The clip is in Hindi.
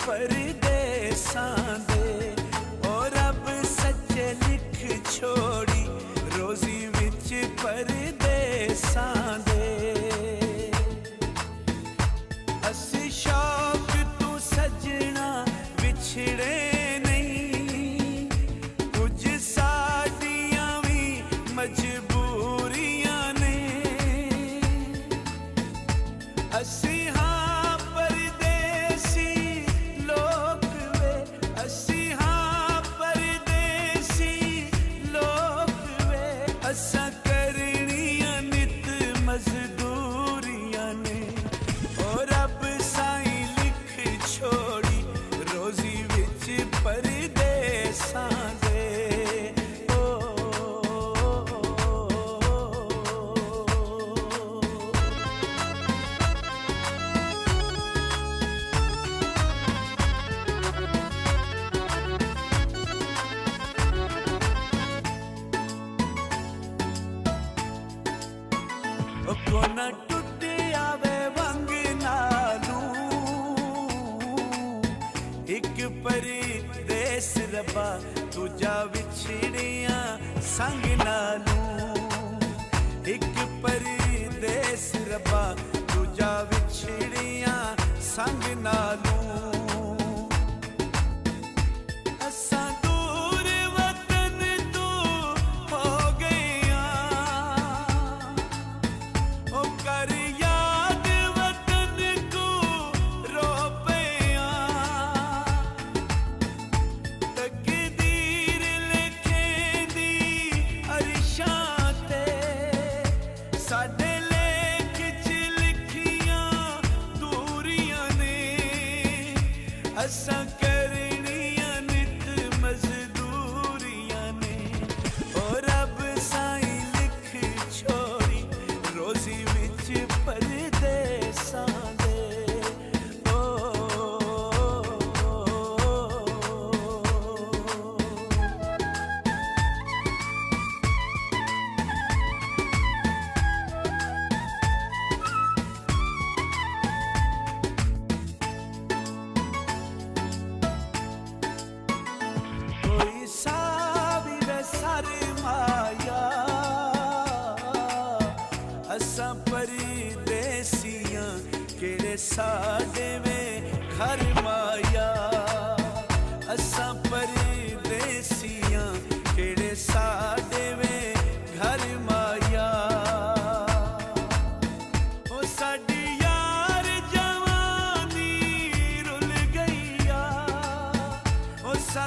परदेसां दे ओ रब सच्चे लिख छोड़ी रोजी विच परदेसां दे। असी शौक तू सजना विछड़े नहीं कुछ साडियां भी मजबूरियां ने। असी हाँ परदेसी लोग वे असी हाँ परदेसी लोग वे असा करनियां नित मजदूरियां ने। ओ रब साईं लिख छोड़ी रोजी विच परदेसां दे। कोना टुटे आवे वंग नालू एक परदेस रब्बा दूजा विछड़िया संग नालू। एक परदेस रब्बा दूजा विछड़िया संग नालू। असा दूर वतन तो हो गया ओ कर याद वतन को रो पिया। तकदीर लिखेंदी अरशां ते साडे लेख च लिखियां दूरियां ने। असां करनियां नित मजदूरियां ने। ओ रब साईं लिख छोड़ी रोजी विच परदेसां दे। कोई सावी वे सरमाया असां परदेसियां केड़े साडे में घर माया। असां परदेसियां केड़े साडे में घर माया। ओ साडी यार जवानी रुल गईया ओ सा